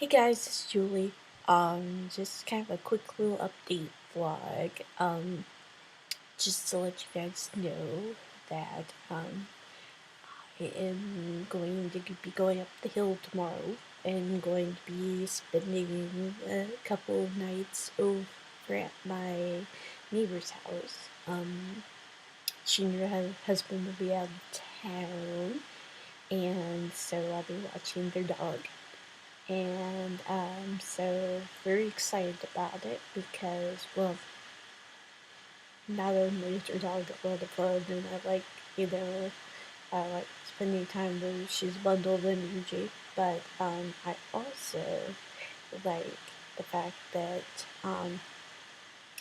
Hey guys, it's Julie. Just kind of a quick little update vlog. Just to let you guys know that I am going to be going up the hill tomorrow and going to be spending a couple of nights over at my neighbor's house. She and her husband will be out of town, and so I'll be watching their dog. And I'm so very excited about it because, well, not only is your dog a lot of fun, and I like spending time with she's bundled energy, but I also like the fact that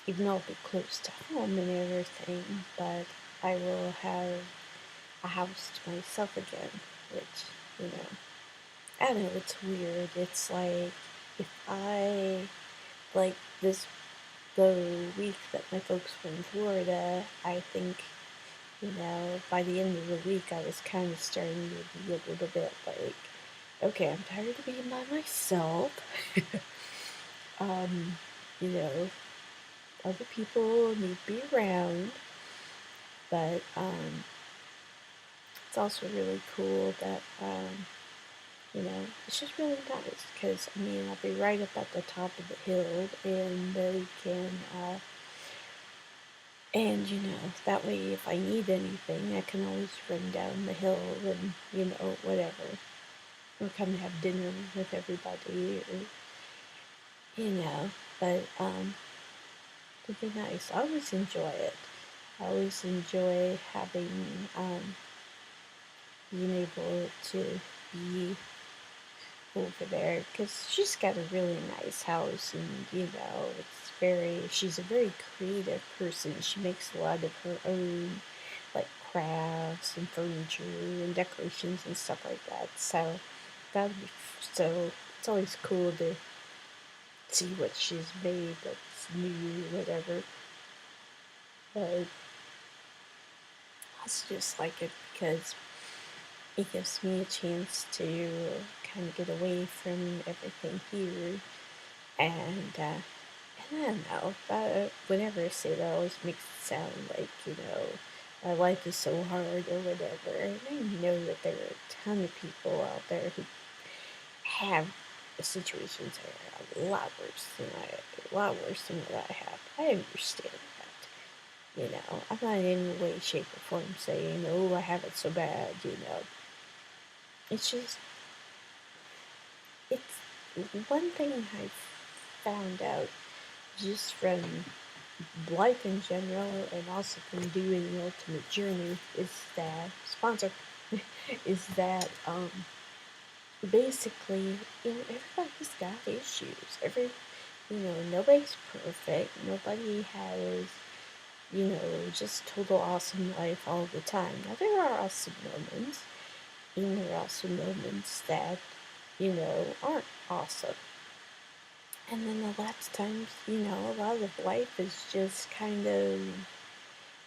even though I'll be close to home and everything, but I will have a house to myself again, which, you know, I don't know, it's weird. It's like if I like this the week that my folks were in Florida, I think, by the end of the week I was kind of starting to be a little bit like, okay, I'm tired of being by myself. um, you know, other people need to be around, but it's also really cool that it's just really nice because I mean I'll be right up at the top of the hill, and they can and that way if I need anything, I can always run down the hill and whatever, or come have dinner with everybody, or you know. But it'd be nice. I always enjoy it. I always enjoy having being able to be over there because she's got a really nice house, and she's a very creative person. She makes a lot of her own like crafts and furniture and decorations and stuff like that. So it's always cool to see what she's made that's new, whatever. But I just like it because it gives me a chance to kind of get away from everything here. And I don't know, whenever I say that, always makes it sound like, my life is so hard or whatever. And I know that there are a ton of people out there who have situations that are a lot worse than what I have. I understand that. I'm not in any way, shape, or form saying, oh, I have it so bad. It's just, it's one thing I've found out just from life in general and also from doing the ultimate journey is that sponsor is that basically everybody's got issues. Nobody's perfect. Nobody has just total awesome life all the time. Now there are awesome moments, and there are also moments that aren't awesome. And then a lot of times, a lot of life is just kind of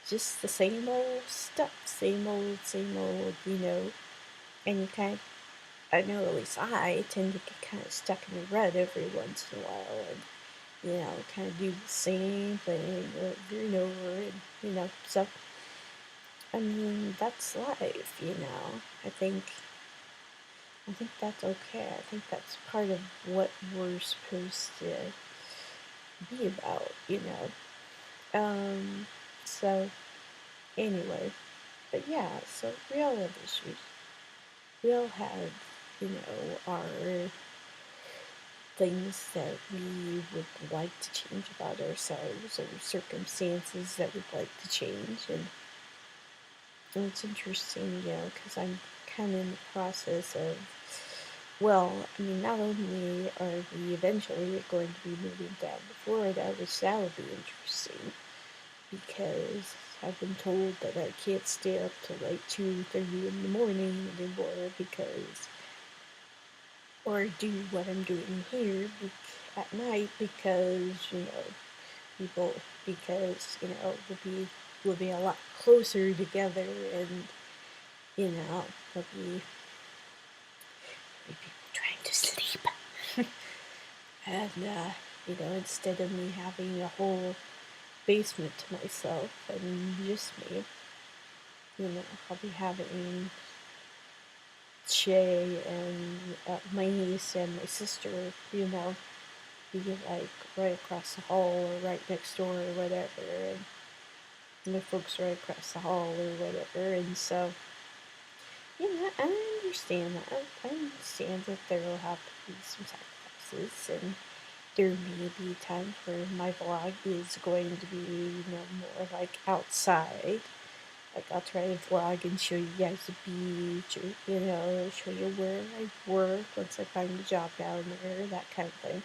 just the same old stuff, same old, and I know at least I tend to get kind of stuck in a rut every once in a while, and, kind of do the same thing over and over, and, so, I mean, that's life. I think, I think that's okay. I think that's part of what we're supposed to be about. So, anyway, but yeah, so we all have issues. We all have, our things that we would like to change about ourselves, or circumstances that we'd like to change. And it's interesting, because I'm kind of in the process of, well, I mean, not only are we eventually going to be moving down to Florida, which that would be interesting, because I've been told that I can't stay up till like 2:30 in the morning anymore or do what I'm doing here at night because, people, we'll be living a lot closer together, and, there'll be people trying to sleep. And, instead of me having a whole basement to myself and just me, I'll be having Shay and my niece and my sister, be like right across the hall or right next door or whatever, and my folks right across the hall or whatever. And so, I understand that. I understand that there will have to be some sacrifices, and there may be times where my vlog is going to be, more like outside. Like, I'll try to vlog and show you guys the beach, or, show you where I work once I find a job down there, that kind of thing.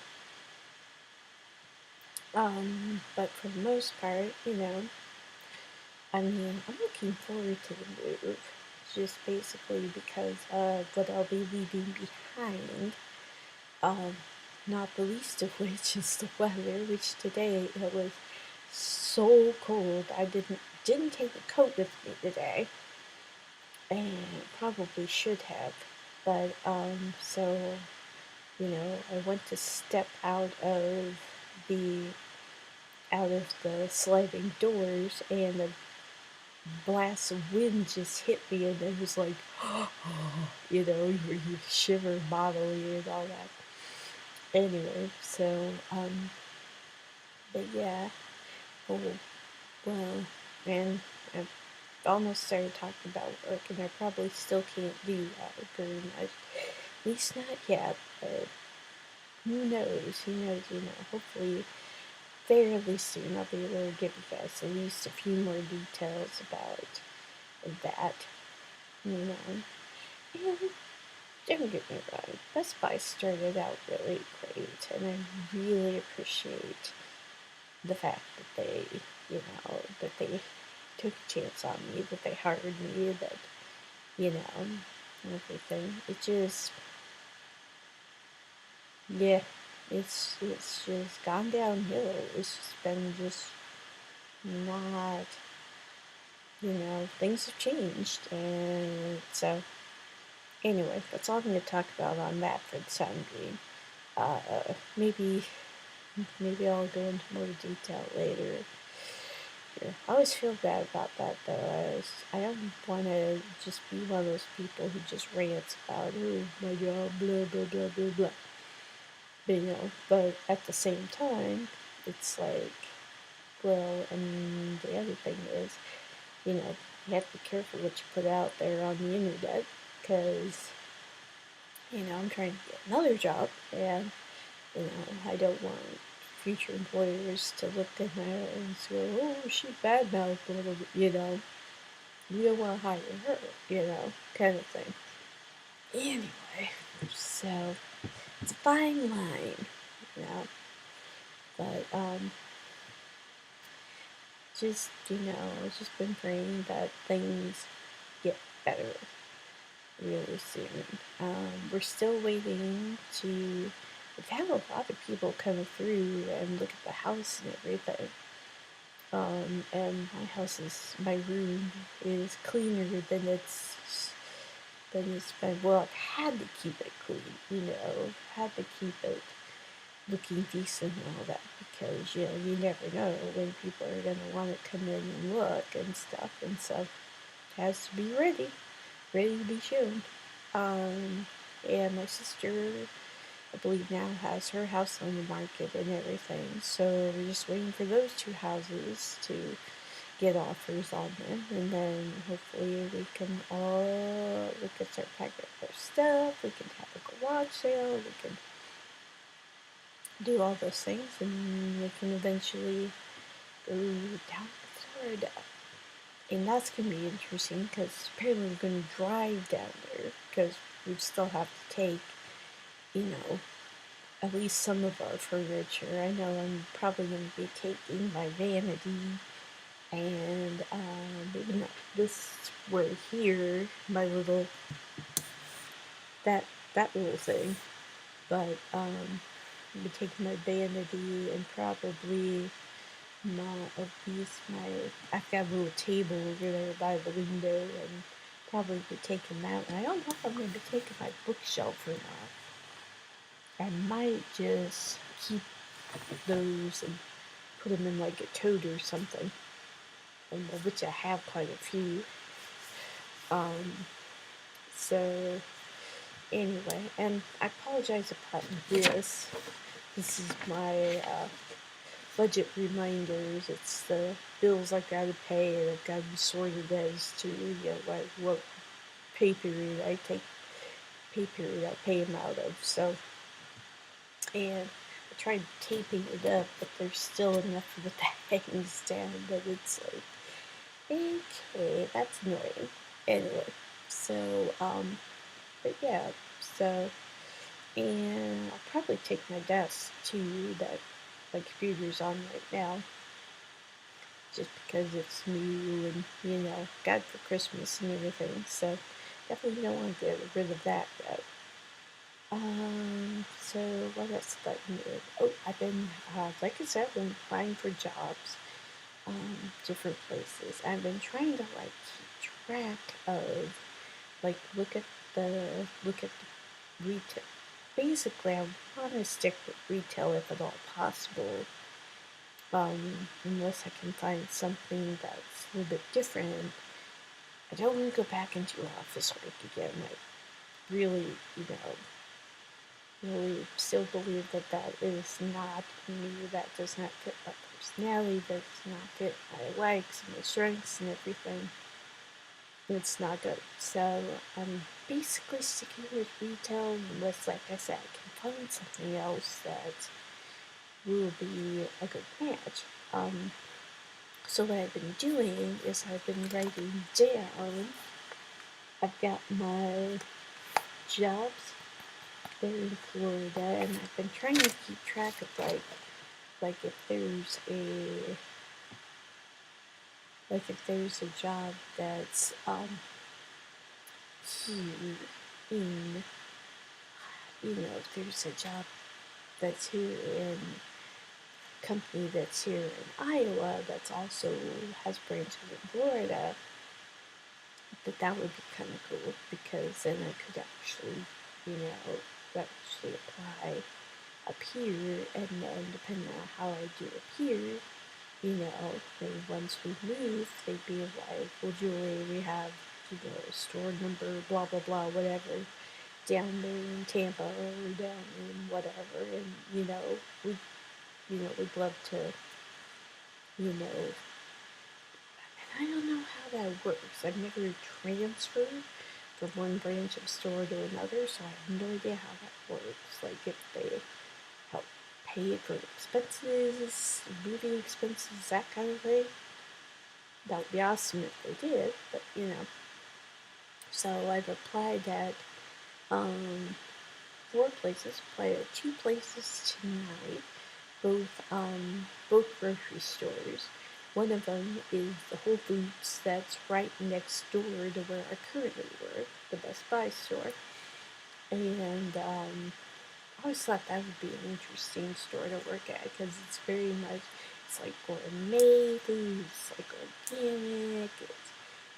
But for the most part, I'm looking forward to the move, just basically because of what I'll be leaving behind. Um, Not the least of which is the weather, which today it was so cold. I didn't take a coat with me today, and probably should have. But so I went to step the out of the sliding doors, and a blast of wind just hit me, and it was like, you shiver bodily and all that. Anyway, so but yeah, oh well, and I've almost started talking about work, and I probably still can't do that very much. At least not yet, but who knows? Hopefully, fairly soon, I'll be able to give you guys at least a few more details about that. You know, and don't get me wrong, Best Buy started out really great, and I really appreciate the fact that they took a chance on me, that they hired me, that, you know, everything. It just, yeah, it's just gone downhill. It's just been just not, things have changed, and so anyway, that's all I'm going to talk about on that for the time being. Maybe I'll go into more detail later. Yeah. I always feel bad about that though. I don't want to just be one of those people who just rants about, oh my god, blah blah blah blah blah. But at the same time, it's like, well, and the other thing is, you know, you have to be careful what you put out there on the internet, because, I'm trying to get another job, and, I don't want future employers to look at her and say, oh, she badmouthed, blah, blah, blah, you don't want to hire her, kind of thing. Anyway, so it's a fine line, you know, but, I've just been praying that things get better really soon. We're still waiting to. We've had a lot of people come through and look at the house and everything. And my room is cleaner than it's been. Well, I've had to keep it clean, had to keep it looking decent and all that, because, you never know when people are going to want to come in and look and stuff, and so it has to be ready to be shown. And my sister, I believe, now has her house on the market and everything, so we're just waiting for those two houses to get offers on them, and then hopefully we can start packing up our stuff, we can have a garage sale, we can do all those things, and we can eventually go down to Florida. And that's going to be interesting, because apparently we're going to drive down there, because we still have to take, at least some of our furniture. I know I'm probably going to be taking my vanity, and maybe not this way here, my little, that little thing, but I'll be taking my vanity, and probably I've got a little table over there by the window, and probably be taking that. And I don't know if I'm going to be taking my bookshelf or not. I might just keep those and put them in like a tote or something, which I have quite a few. So anyway, and I apologize about this. This is my budget reminders. It's the bills I've got to pay, and I've got to be sorted as to what pay period I pay them out of. So, and I tried taping it up, but there's still enough of it that hangs down that it's like, okay, that's annoying. Anyway, so but yeah, so and I'll probably take my desk to that my computer's on right now, just because it's new and got it for Christmas and everything. So definitely don't want to get rid of that yet. So what else did I do? Oh, I've been, like I said, I've been applying for jobs, different places. I've been trying to like keep track of, like, look at the retail. Basically, I want to stick with retail if at all possible, unless I can find something that's a little bit different. I don't want to go back into office work again. I really, really still believe that that is not me. That does not fit my personality. That does not fit my likes and my strengths and everything. It's not good. So I'm basically sticking with retail unless, like I said, I can find something else that will be a good match. So what I've been doing is I've been writing down. I've got my jobs there in Florida, and I've been trying to keep track of if there's a job that's here in if there's a job that's here in company that's here in Iowa that's also has branches in Florida, that would be kind of cool, because then I could actually apply up here, and then depending on how I do up here, maybe once we move, they'd be like, well, Julie, we have, store number, blah, blah, blah, whatever, down there in Tampa or down in whatever, and, we'd love to, and I don't know how that works. I've never transferred from one branch of store to another, so I have no idea how that works. Like, if they help pay for expenses, moving expenses, that kind of thing. That would be awesome if they did, but So I've applied at 4 places, applied at 2 places tonight, both grocery stores. One of them is the Whole Foods that's right next door to where I currently work, the Best Buy store. And I always thought that would be an interesting store to work at, because it's like gourmet food, it's like organic,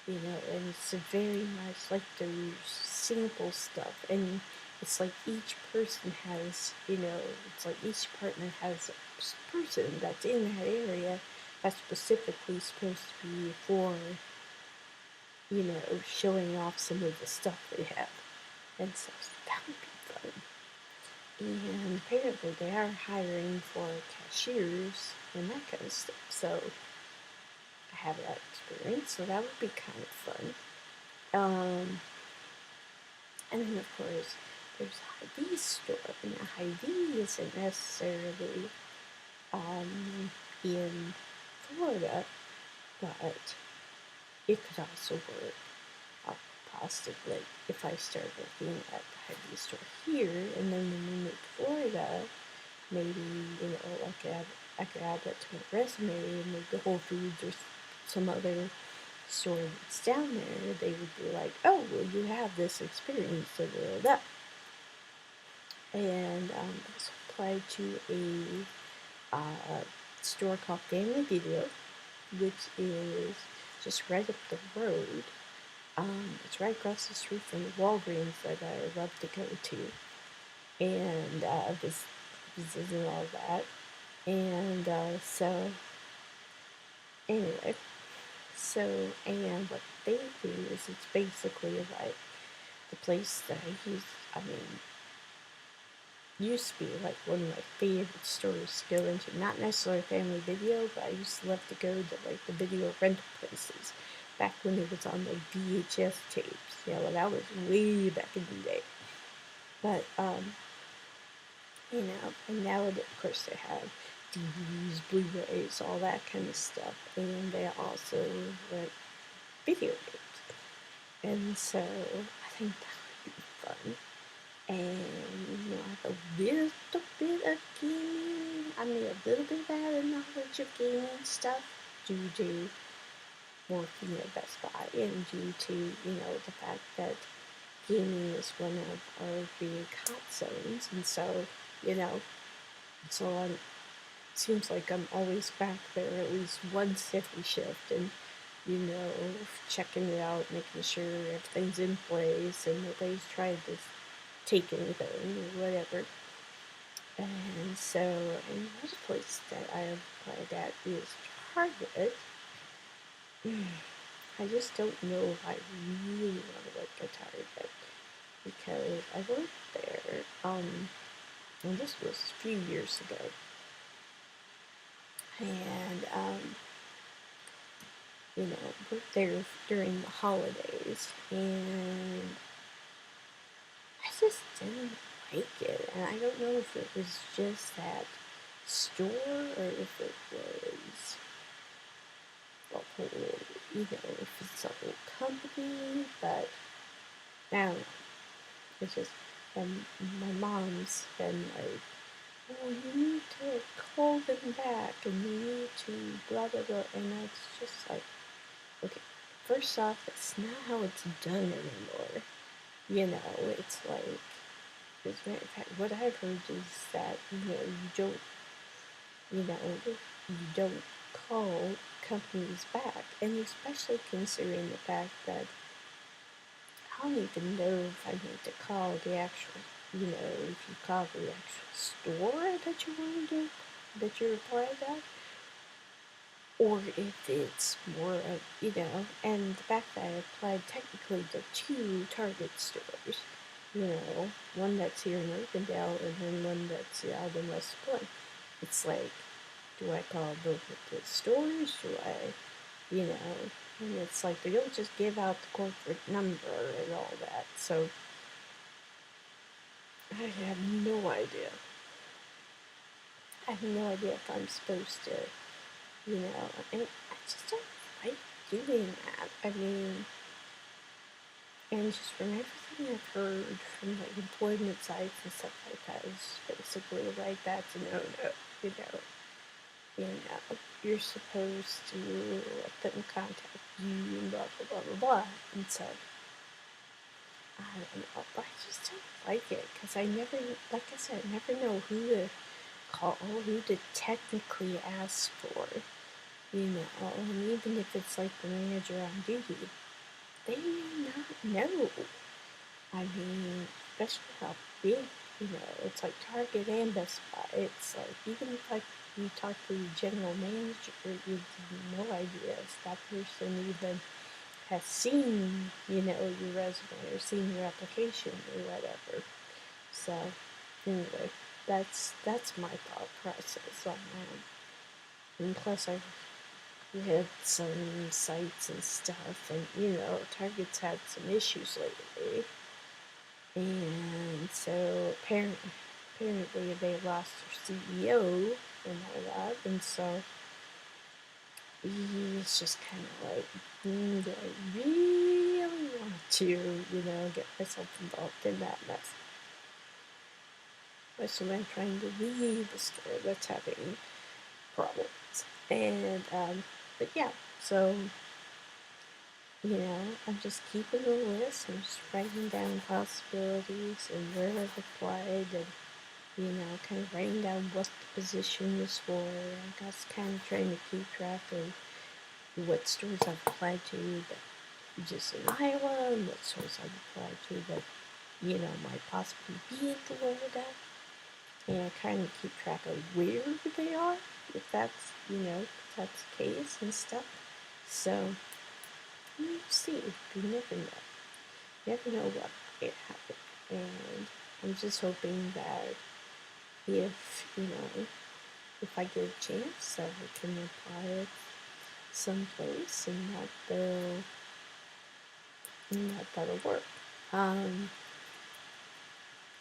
and it's very much like there's sample stuff, and it's like each person has, it's like each partner has a person that's in that area that's specifically supposed to be for, showing off some of the stuff they have. And so that would be fun. And apparently they are hiring for cashiers and that kind of stuff. So I have that experience, so that would be kind of fun. And then, of course, there's a Hy-Vee store. Now, Hy-Vee isn't necessarily in Florida, but it could also work. Possibly, if I start working at the Hy-Vee store here, and then when we move to Florida, maybe, I could add that to my resume, and maybe Whole Foods or some other store that's down there, they would be like, oh, well, you have this experience, so that. And also applied to a store called Family Video, which is just right up the road. It's right across the street from the Walgreens that I love to go to. And purposes and all that. And so, anyway, and what they do is it's basically like the place that I used to be like one of my favorite stores to go into. Not necessarily Family Video, but I used to love to go to like the video rental places back when it was on like VHS tapes. You know, that was way back in the day. But and now of course they have DVDs, Blu-rays, all that kind of stuff, and they also rent video games. And so I think that would be fun. And I have a little bit of gaming. A little bit of knowledge of gaming stuff due to working at Best Buy and due to the fact that gaming is one of our big hot zones, and so you know, so it seems like I'm always back there at least once every shift, and checking it out, making sure everything's in place and nobody's trying to take anything or whatever. And so another place that I applied at is Target. I just don't know if I really want to work at Target because I worked there, and this was a few years ago, and worked there during the holidays, and I just didn't like it, and I don't know if it was just that store or if it was the whole, if it's a whole company, but I don't know. It's just, and my mom's been like, oh, you need to call them back, and you need to blah blah blah, and it's just like, okay, first off, it's not how it's done anymore. It's like, as a matter of fact, what I've heard is that, you know, you don't call companies back, and especially considering the fact that I don't even know if I need to call the actual, if you call the actual store that you want to do, that you reply at, or if it's more of, and the fact that I applied technically to 2 Target stores, one that's here in Oakendale and then one that's out in West Point. It's like, do I call both of the stores? Do I, and it's like they don't just give out the corporate number and all that. So I have no idea. I have no idea if I'm supposed to, and I just don't like doing that. And just from everything I've heard from like employment sites and stuff like that, it's basically like that's a no-no, you know. You're supposed to let them contact you and blah blah blah blah blah. And so I don't know, but I just don't like it because I never, like I said, never know who to call, who to technically ask for. And even if it's like the manager on duty, they may not know. Especially how big, it's like Target and Best Buy. It's like, even if like you talk to the general manager, you have no idea if that person even has seen, your resume or seen your application or whatever. So, anyway, that's my thought process on that. And plus, I read some sites and stuff, and Target's had some issues lately. And so apparently they lost their CEO and all that, and so he's just kind of like, do I really want to, get myself involved in that mess? Especially when I'm trying to leave a store that's having problems. And, but yeah, so, I'm just keeping a list. I'm just writing down possibilities and where I've applied and kind of writing down what the position is for. I was kind of trying to keep track of what stores I've applied to that just in Iowa, and what stores I've applied to that, might possibly be in Florida. and kind of keep track of where they are, if that's, if that's the case and stuff. So, we'll see. You never know. You never know what might happen. And I'm just hoping that if, if I get a chance, that I can apply it someplace and that'll work. I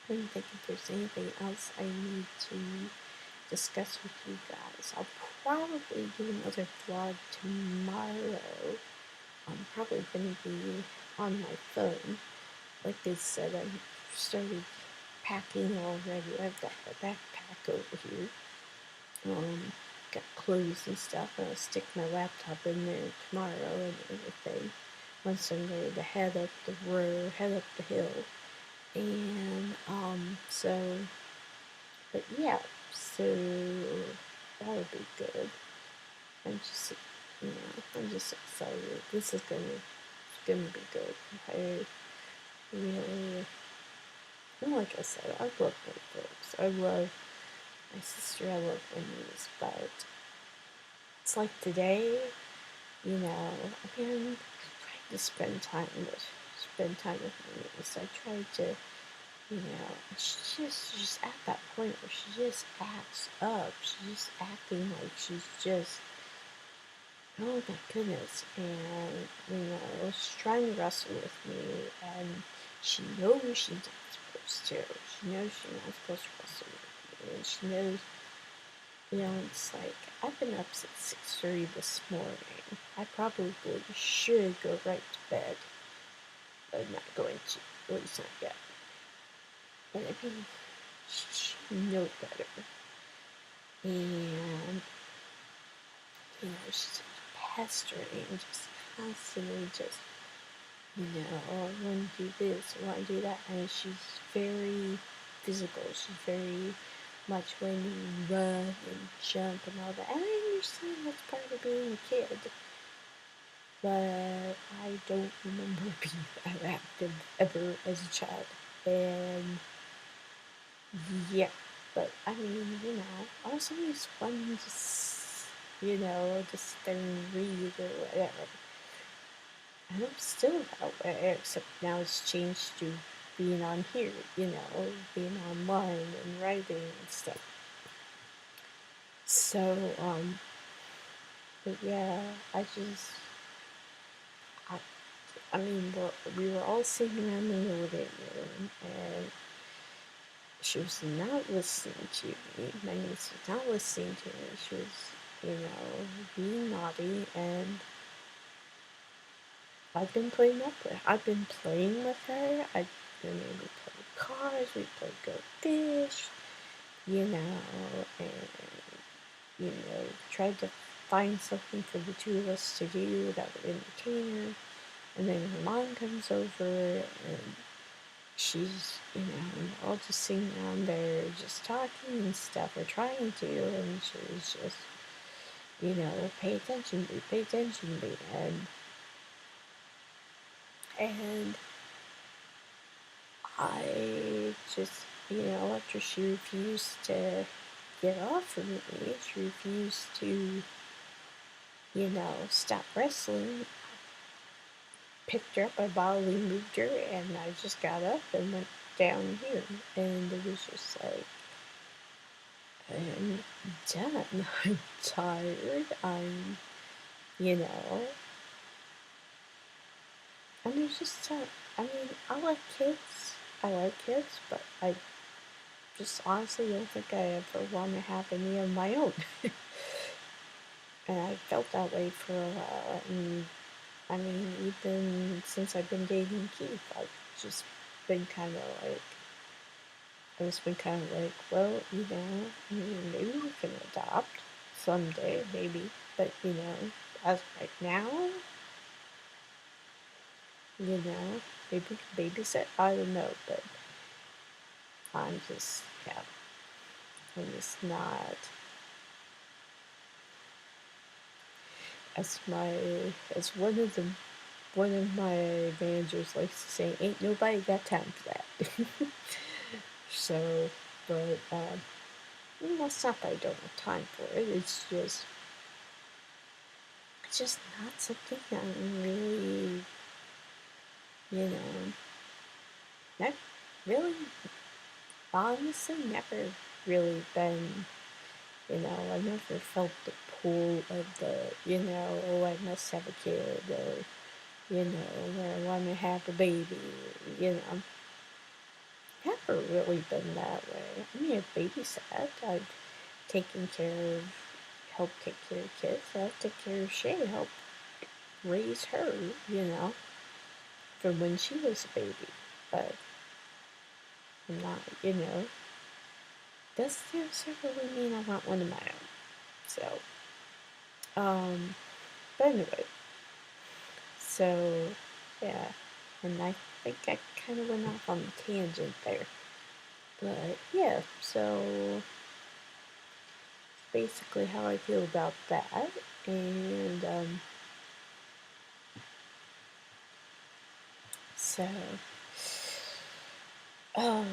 don't think if there's anything else I need to discuss with you guys. I'll probably do another vlog tomorrow. I'm probably going to be on my phone. Like I said, I started packing already. I've got my backpack over here. Got clothes and stuff. I'll stick my laptop in there tomorrow and everything. Once I'm ready to head up the road, head up the hill. And, but yeah, so that'll be good. I'm just, I'm just excited. This is gonna be good. I really, and like I said, I love my books. I love my sister. I love my niece. But it's like today, I've been trying to spend time with my niece. I tried to, she's just at that point where she just acts up. She's just acting like she's just, oh my goodness. And, she's trying to wrestle with me, and she knows she's not supposed to. She knows she's not supposed to wrestle with me, and she knows, it's like, I've been up since 6:30 this morning. I probably should go right to bed, but I'm not going to, at least not yet. And I mean, she should know better. And, she's pestering, just constantly just, I want to do this, I want to do that. And she's very physical. She's very much when you run and jump and all that. And I understand that's part of being a kid. But I don't remember being that active ever as a child. And yeah, but I mean, also it's fun to, just sit and read or whatever. And I'm still that way, except now it's changed to being on here, being online and writing and stuff. So, but yeah, I mean, we were all sitting around the living room, and she was not listening to me. My niece was not listening to me. She was, being naughty, and I've been playing with her. We played cars, we played Go Fish, and, tried to find something for the two of us to do that would entertain her. And then her mom comes over, and she's, all just sitting around there just talking and stuff, or trying to, and she's just, pay attention to me, pay attention to me. And I just, after she refused to get off of me, she refused to, stop wrestling, picked her up, I bodily moved her, and I just got up and went down here. And it was just like, I'm done. I'm tired. And there's just, I mean, I like kids. But I just honestly don't think I ever want to have any of my own. And I felt that way for a while. And I mean, even since I've been dating Keith, I've just been kind of like, well, maybe we can adopt someday, maybe. But, as right now, maybe we can babysit. I don't know, but I'm just, yeah, I'm just not, as one of my managers likes to say, ain't nobody got time for that. So, But it's not that I don't have time for it. It's just not something I'm really, you know, not really, honestly, never really been, I never felt the pull of oh, I must have a kid, or, or I want to have a baby, never really been that way. I mean, I've babysat, I've taken care of, helped take care of kids, I've taken care of Shay, helped raise her, from when she was a baby. But I'm not, doesn't necessarily mean I want one of my own. So, but anyway, so yeah, and I think I kind of went off on a tangent there. But yeah, so basically how I feel about that. And so, oh,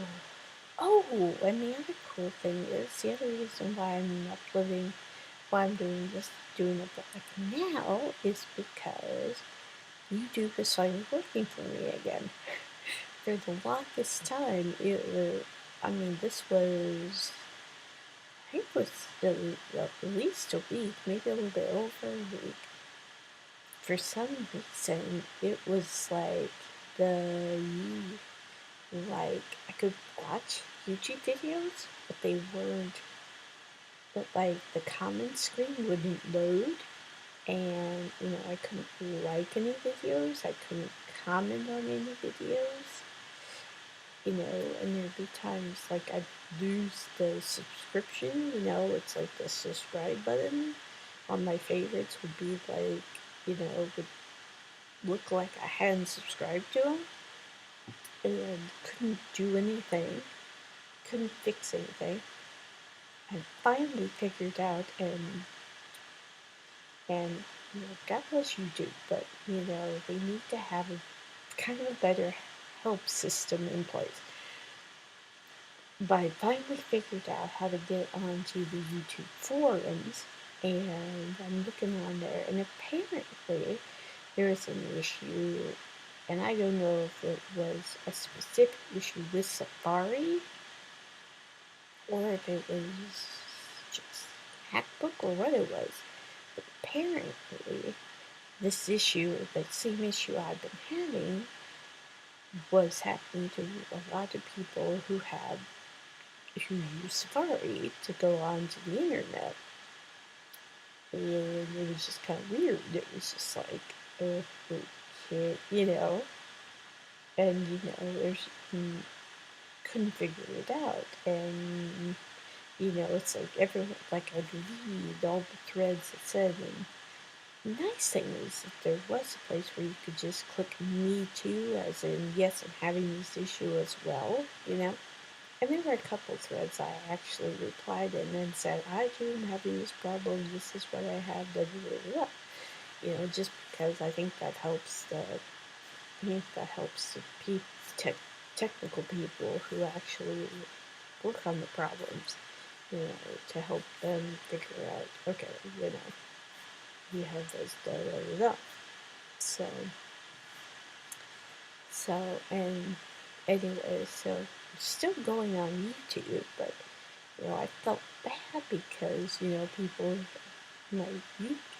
and the other cool thing is the other reason why I'm uploading, why I'm doing a blog now is because YouTube has started working for me again. For the longest time, this was, I think it was at least a week, maybe a little bit over a week. For some reason, it was like I could watch YouTube videos, but they weren't, but like the comment screen wouldn't load, and I couldn't like any videos, I couldn't comment on any videos, and there'd be times like I'd lose the subscription, it's like the subscribe button on my favorites would be like, would look like I hadn't subscribed to them, and couldn't do anything, couldn't fix anything. I finally figured out, and God bless YouTube, but they need to have a kind of a better help system in place. But I finally figured out how to get onto the YouTube forums, and I'm looking on there, and apparently there is an issue, and I don't know if it was a specific issue with Safari, or if it was just MacBook, or what it was. But apparently, this issue, the same issue I've been having, was happening to a lot of people who use Safari to go onto the internet. And it was just kind of weird. It was just like, okay, and there's couldn't figure it out. And it's like everyone, like I'd read all the threads that said, and the nice thing is that there was a place where you could just click me too, as in, yes, I'm having this issue as well, And there were a couple threads I actually replied in and said, I too am having this problem, this is what I have, blah, blah, blah, blah. Just because I think that helps the technical people who actually work on the problems, to help them figure out, okay, you have this, da, da, da, da. And anyway, so still going on YouTube, but I felt bad because people, my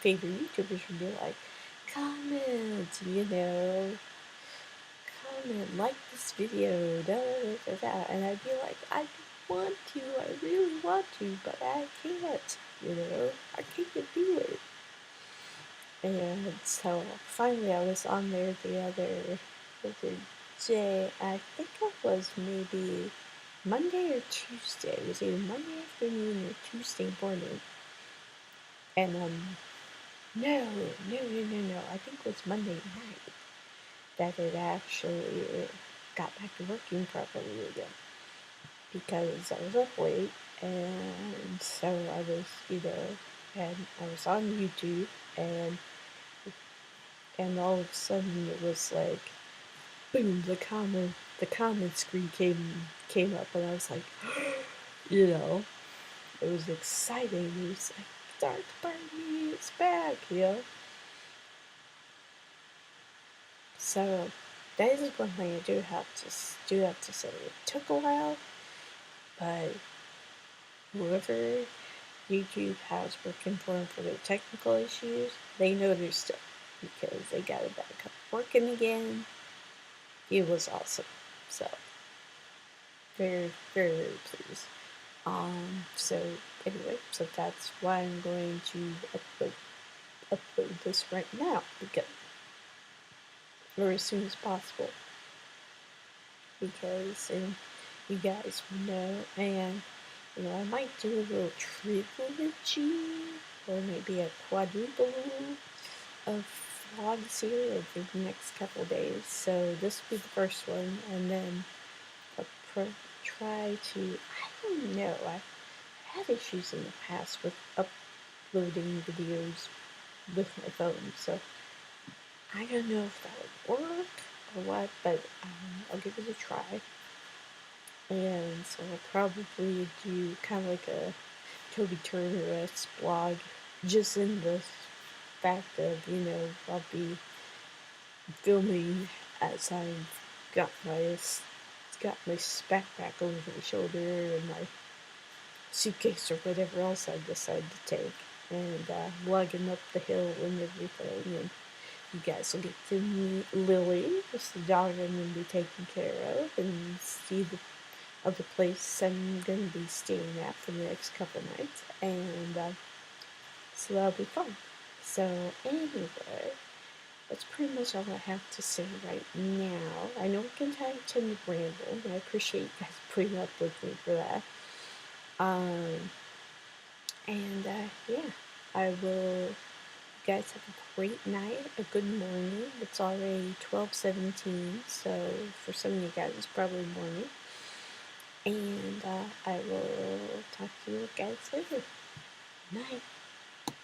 favorite YouTubers would be like, comment, comment, like this video, da da da da, and I'd be like, I want to, I really want to, but I can't, I can't do it. And so finally I was on there the other day, I think it was maybe Monday or Tuesday. It was either Monday afternoon or Tuesday morning. And no. I think it was Monday night that it actually got back to working properly again. Because I was up late, and so I was, and I was on YouTube, and all of a sudden it was like, boom, the comment screen came up, and I was like, you know, it was exciting. It was like, Dark Party, it's back, you know. So that is one thing I do have to say. It took a while, but whoever YouTube has working for their technical issues, they know their stuff because they got it back up working again. It was awesome. So very, very, very pleased. So anyway, so that's why I'm going to upload this right now because or as soon as possible because you guys know and I might do a little trilogy or maybe a quadruple of vlogs here over the next couple days. So this will be the first one, and then I'll try to. I don't know. I've had issues in the past with uploading videos with my phone, so I don't know if that would work or what, but I'll give it a try. And so I'll probably do kind of like a Toby Turner-esque blog, just in the fact of, I'll be filming as I've got my backpack over my shoulder and my suitcase or whatever else I decide to take, and lugging up the hill and everything, and you guys will get to meet Lily, that's the dog I'm going to be taking care of, and see the other place I'm going to be staying at for the next couple nights, and so that'll be fun. So anyway, that's pretty much all I have to say right now. I know I can tend to ramble, and I appreciate you guys putting up with me for that. Um, and yeah, I will. You guys have a great night, a good morning. It's already 12:17, so for some of you guys, it's probably morning. And I will talk to you guys later. Night.